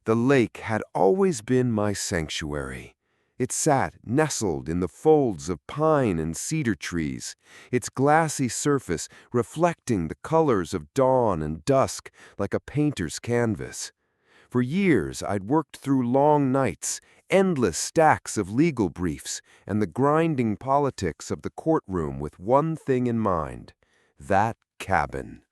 The lake had always been my sanctuary. It sat nestled in the folds of pine and cedar trees, its glassy surface reflecting the colors of dawn and dusk like a painter's canvas. For years, I'd worked through long nights, endless stacks of legal briefs, and the grinding politics of the courtroom with one thing in mind: that cabin.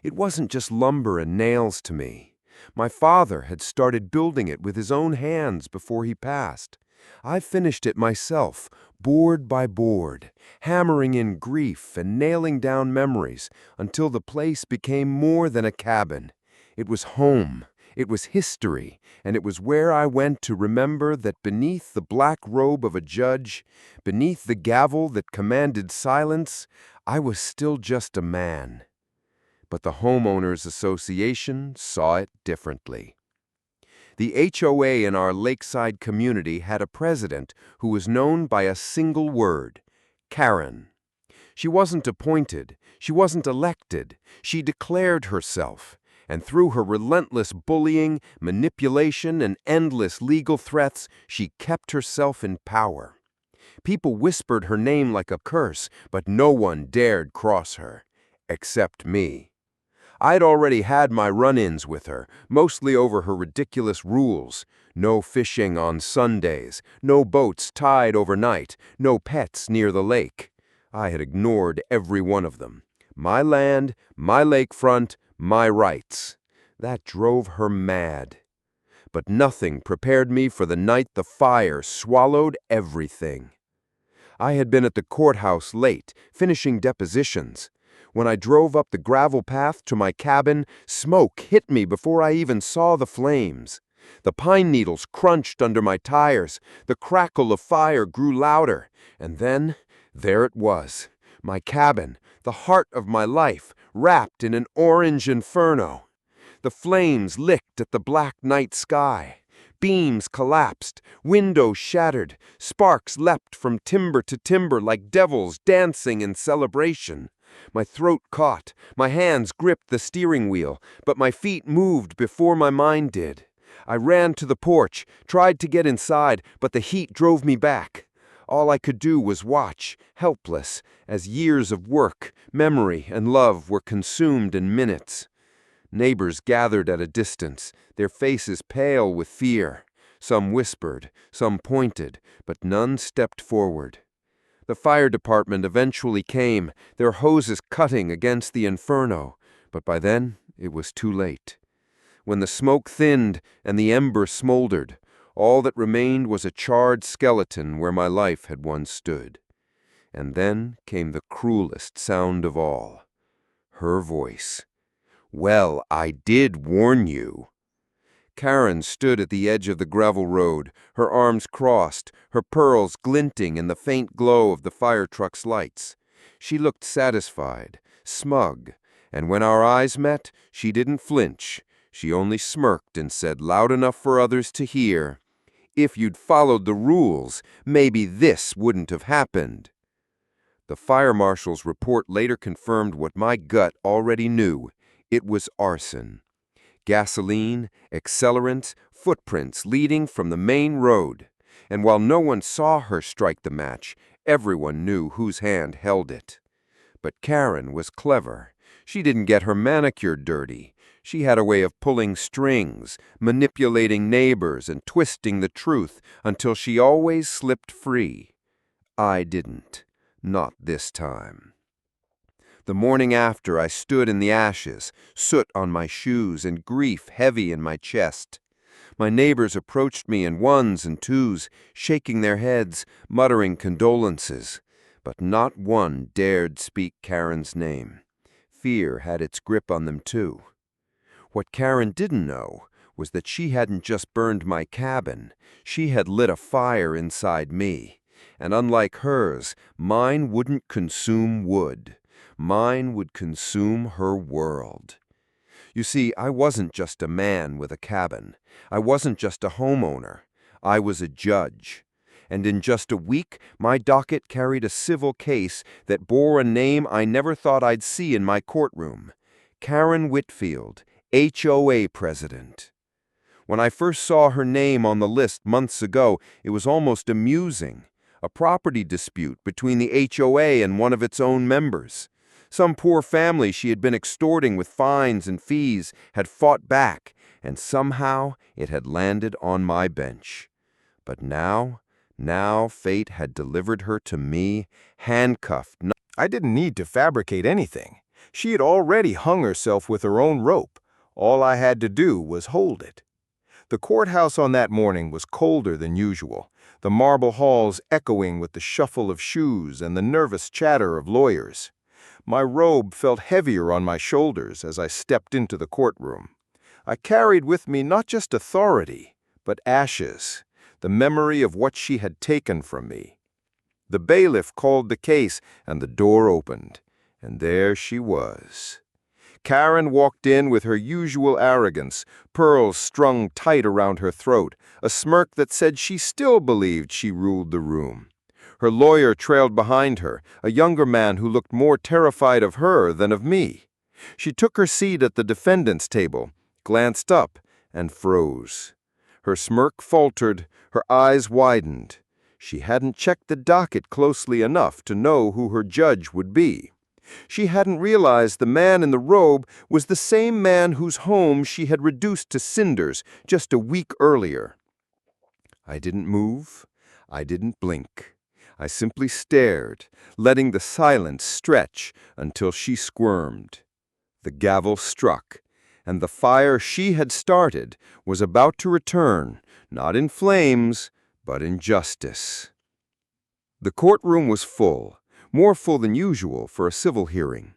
It wasn't just lumber and nails to me. My father had started building it with his own hands before he passed. I finished it myself, board by board, hammering in grief and nailing down memories until the place became more than a cabin. It was home. It was history, and it was where I went to remember that beneath the black robe of a judge, beneath the gavel that commanded silence, I was still just a man. But the Homeowners Association saw it differently. The HOA in our lakeside community had a president who was known by a single word: Karen. She wasn't appointed, she wasn't elected, she declared herself. And through her relentless bullying, manipulation, and endless legal threats, she kept herself in power. People whispered her name like a curse, but no one dared cross her, except me. I'd already had my run-ins with her, mostly over her ridiculous rules. No fishing on Sundays, no boats tied overnight, no pets near the lake. I had ignored every one of them. My land, my lakefront, my rights. That drove her mad. But nothing prepared me for the night the fire swallowed everything. I had been at the courthouse late, finishing depositions. When I drove up the gravel path to my cabin, smoke hit me before I even saw the flames. The pine needles crunched under my tires, the crackle of fire grew louder, and then, there it was, my cabin, the heart of my life, wrapped in an orange inferno. The flames licked at the black night sky. Beams collapsed, windows shattered, sparks leapt from timber to timber like devils dancing in celebration. My throat caught, my hands gripped the steering wheel, but my feet moved before my mind did. I ran to the porch, tried to get inside, but the heat drove me back. All I could do was watch, helpless, as years of work, memory, and love were consumed in minutes. Neighbors gathered at a distance, their faces pale with fear. Some whispered, some pointed, but none stepped forward. The fire department eventually came, their hoses cutting against the inferno, but by then it was too late. When the smoke thinned and the ember smoldered, all that remained was a charred skeleton where my life had once stood. And then came the cruelest sound of all: her voice. "Well, I did warn you." Karen stood at the edge of the gravel road, her arms crossed, her pearls glinting in the faint glow of the fire truck's lights. She looked satisfied, smug, and when our eyes met, she didn't flinch. She only smirked and said loud enough for others to hear, "If you'd followed the rules, maybe this wouldn't have happened." The fire marshal's report later confirmed what my gut already knew. It was arson. Gasoline, accelerants, footprints leading from the main road. And while no one saw her strike the match, everyone knew whose hand held it. But Karen was clever. She didn't get her manicure dirty. She had a way of pulling strings, manipulating neighbors, and twisting the truth until she always slipped free. I didn't. Not this time. The morning after, I stood in the ashes, soot on my shoes and grief heavy in my chest. My neighbors approached me in ones and twos, shaking their heads, muttering condolences. But not one dared speak Karen's name. Fear had its grip on them too. What Karen didn't know was that she hadn't just burned my cabin. She had lit a fire inside me. And unlike hers, mine wouldn't consume wood. Mine would consume her world. You see, I wasn't just a man with a cabin. I wasn't just a homeowner. I was a judge. And in just a week, my docket carried a civil case that bore a name I never thought I'd see in my courtroom: Karen Whitfield, HOA president. When I first saw her name on the list months ago, it was almost amusing. A property dispute between the HOA and one of its own members. Some poor family she had been extorting with fines and fees had fought back, and somehow it had landed on my bench. But now fate had delivered her to me, handcuffed. I didn't need to fabricate anything. She had already hung herself with her own rope. All I had to do was hold it. The courthouse on that morning was colder than usual, the marble halls echoing with the shuffle of shoes and the nervous chatter of lawyers. My robe felt heavier on my shoulders as I stepped into the courtroom. I carried with me not just authority, but ashes, the memory of what she had taken from me. The bailiff called the case, and the door opened, and there she was. Karen walked in with her usual arrogance, pearls strung tight around her throat, a smirk that said she still believed she ruled the room. Her lawyer trailed behind her, a younger man who looked more terrified of her than of me. She took her seat at the defendant's table, glanced up, and froze. Her smirk faltered, her eyes widened. She hadn't checked the docket closely enough to know who her judge would be. She hadn't realized the man in the robe was the same man whose home she had reduced to cinders just a week earlier. I didn't move. I didn't blink. I simply stared, letting the silence stretch until she squirmed. The gavel struck, and the fire she had started was about to return, not in flames, but in justice. The courtroom was full, more full than usual for a civil hearing.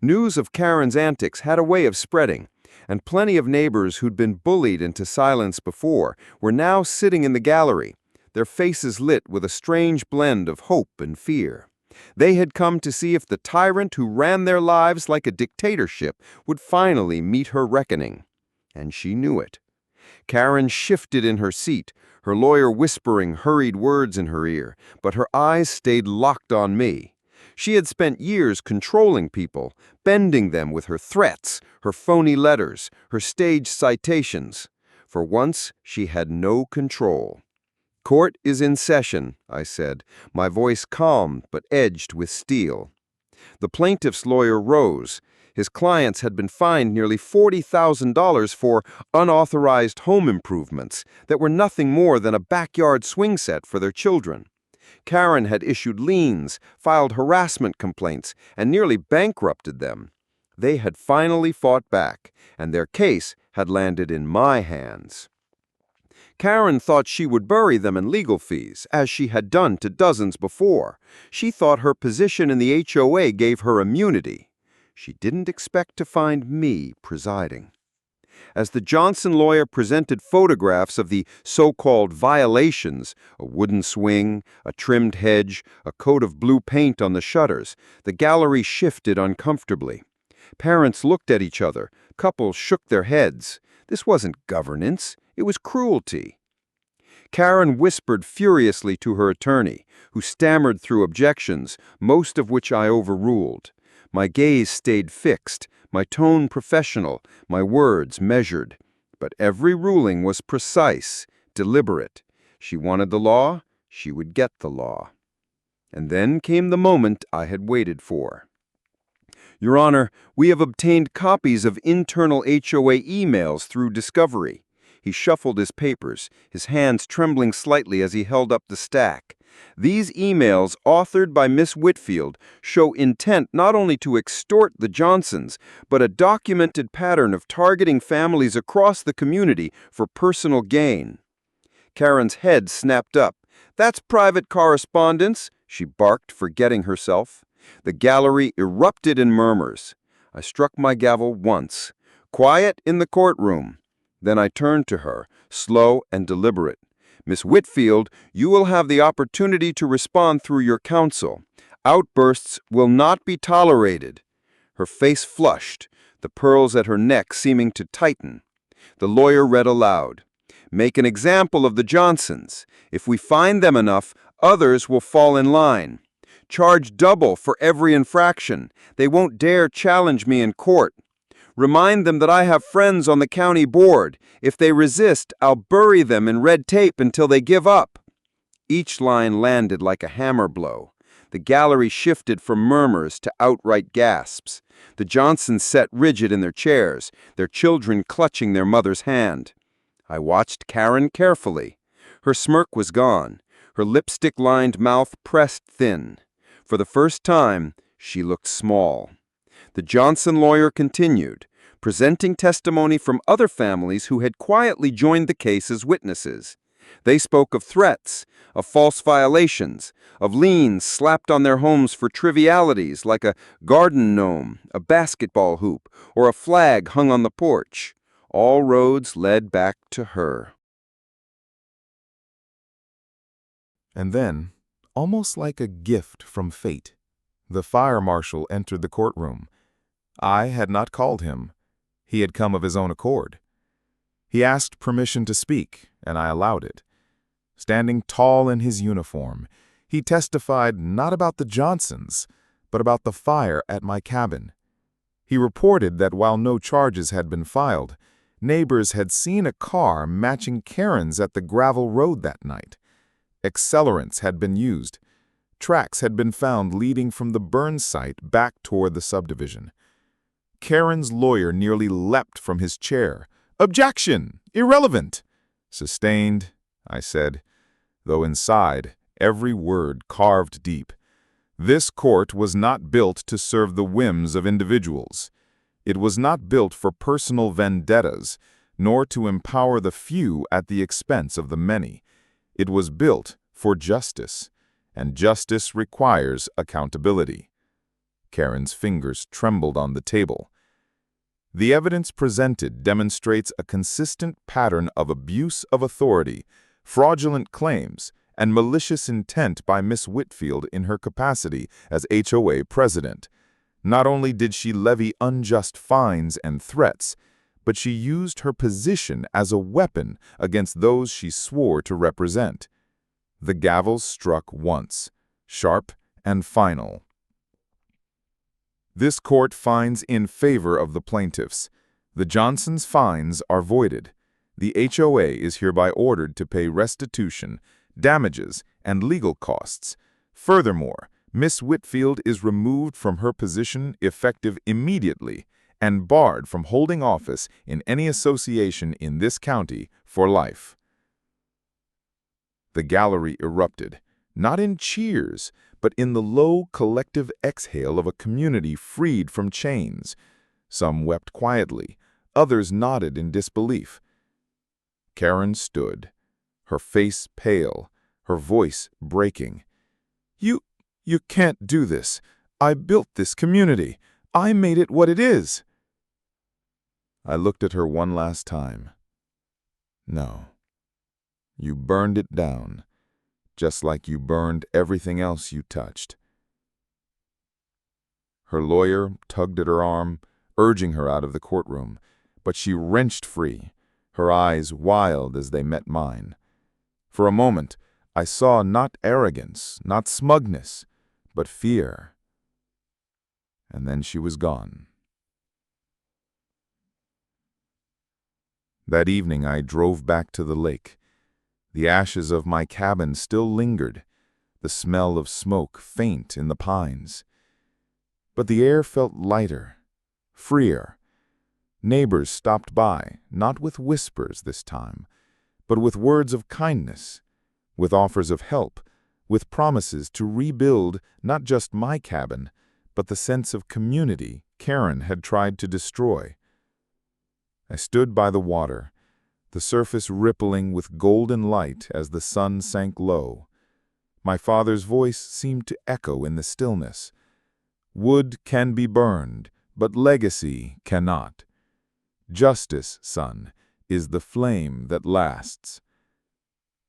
News of Karen's antics had a way of spreading, and plenty of neighbors who'd been bullied into silence before were now sitting in the gallery, their faces lit with a strange blend of hope and fear. They had come to see if the tyrant who ran their lives like a dictatorship would finally meet her reckoning. And she knew it. Karen shifted in her seat, her lawyer whispering hurried words in her ear, but her eyes stayed locked on me. She had spent years controlling people, bending them with her threats, her phony letters, her staged citations. For once, she had no control. "Court is in session," I said, my voice calm but edged with steel. The plaintiff's lawyer rose. His clients had been fined nearly $40,000 for unauthorized home improvements that were nothing more than a backyard swing set for their children. Karen had issued liens, filed harassment complaints, and nearly bankrupted them. They had finally fought back, and their case had landed in my hands. Karen thought she would bury them in legal fees, as she had done to dozens before. She thought her position in the HOA gave her immunity. She didn't expect to find me presiding. As the Johnson lawyer presented photographs of the so-called violations, a wooden swing, a trimmed hedge, a coat of blue paint on the shutters, the gallery shifted uncomfortably. Parents looked at each other. Couples shook their heads. This wasn't governance. It was cruelty. Karen whispered furiously to her attorney, who stammered through objections, most of which I overruled. My gaze stayed fixed, my tone professional, my words measured. But every ruling was precise, deliberate. She wanted the law, she would get the law. And then came the moment I had waited for. "Your Honor, we have obtained copies of internal HOA emails through discovery." He shuffled his papers, his hands trembling slightly as he held up the stack. "These emails, authored by Miss Whitfield, show intent not only to extort the Johnsons, but a documented pattern of targeting families across the community for personal gain." Karen's head snapped up. "That's private correspondence," she barked, forgetting herself. The gallery erupted in murmurs. I struck my gavel once. "Quiet in the courtroom." Then I turned to her, slow and deliberate. "Miss Whitfield, you will have the opportunity to respond through your counsel. Outbursts will not be tolerated." Her face flushed, the pearls at her neck seeming to tighten. The lawyer read aloud. "Make an example of the Johnsons. If we find them enough, others will fall in line. Charge double for every infraction. They won't dare challenge me in court. Remind them that I have friends on the county board. If they resist, I'll bury them in red tape until they give up." Each line landed like a hammer blow. The gallery shifted from murmurs to outright gasps. The Johnsons sat rigid in their chairs, their children clutching their mother's hand. I watched Karen carefully. Her smirk was gone, her lipstick-lined mouth pressed thin. For the first time, she looked small. The Johnson lawyer continued, presenting testimony from other families who had quietly joined the case as witnesses. They spoke of threats, of false violations, of liens slapped on their homes for trivialities like a garden gnome, a basketball hoop, or a flag hung on the porch. All roads led back to her. And then, almost like a gift from fate, the fire marshal entered the courtroom. I had not called him. He had come of his own accord. He asked permission to speak, and I allowed it. Standing tall in his uniform, he testified not about the Johnsons, but about the fire at my cabin. He reported that while no charges had been filed, neighbors had seen a car matching Karen's at the gravel road that night. Accelerants had been used. Tracks had been found leading from the burn site back toward the subdivision. Karen's lawyer nearly leapt from his chair. "Objection! Irrelevant!" "Sustained," I said, though inside, every word carved deep. This court was not built to serve the whims of individuals. It was not built for personal vendettas, nor to empower the few at the expense of the many. It was built for justice, and justice requires accountability. Karen's fingers trembled on the table. The evidence presented demonstrates a consistent pattern of abuse of authority, fraudulent claims, and malicious intent by Miss Whitfield in her capacity as HOA president. Not only did she levy unjust fines and threats, but she used her position as a weapon against those she swore to represent. The gavel struck once, sharp and final. This court finds in favor of the plaintiffs. The Johnsons' fines are voided. The HOA is hereby ordered to pay restitution, damages, and legal costs. Furthermore, Miss Whitfield is removed from her position effective immediately and barred from holding office in any association in this county for life. The gallery erupted, not in cheers, but in the low collective exhale of a community freed from chains. Some wept quietly, others nodded in disbelief. Karen stood, her face pale, her voice breaking. You can't do this. I built this community. I made it what it is." I looked at her one last time. "No. You burned it down, just like you burned everything else you touched." Her lawyer tugged at her arm, urging her out of the courtroom, but she wrenched free, her eyes wild as they met mine. For a moment, I saw not arrogance, not smugness, but fear. And then she was gone. That evening I drove back to the lake. The ashes of my cabin still lingered, the smell of smoke faint in the pines. But the air felt lighter, freer. Neighbors stopped by, not with whispers this time, but with words of kindness, with offers of help, with promises to rebuild not just my cabin, but the sense of community Karen had tried to destroy. I stood by the water, the surface rippling with golden light as the sun sank low. My father's voice seemed to echo in the stillness. "Wood can be burned, but legacy cannot. Justice, son, is the flame that lasts."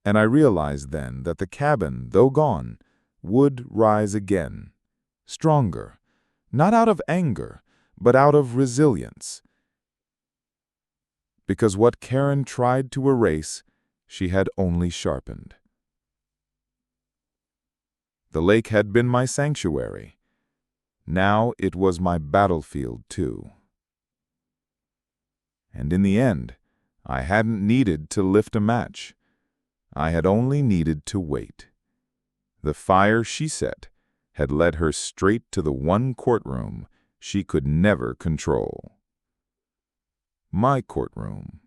And I realized then that the cabin, though gone, would rise again, stronger, not out of anger, but out of resilience. Because what Karen tried to erase, she had only sharpened. The lake had been my sanctuary. Now it was my battlefield too. And in the end, I hadn't needed to lift a match. I had only needed to wait. The fire she set had led her straight to the one courtroom she could never control. My courtroom.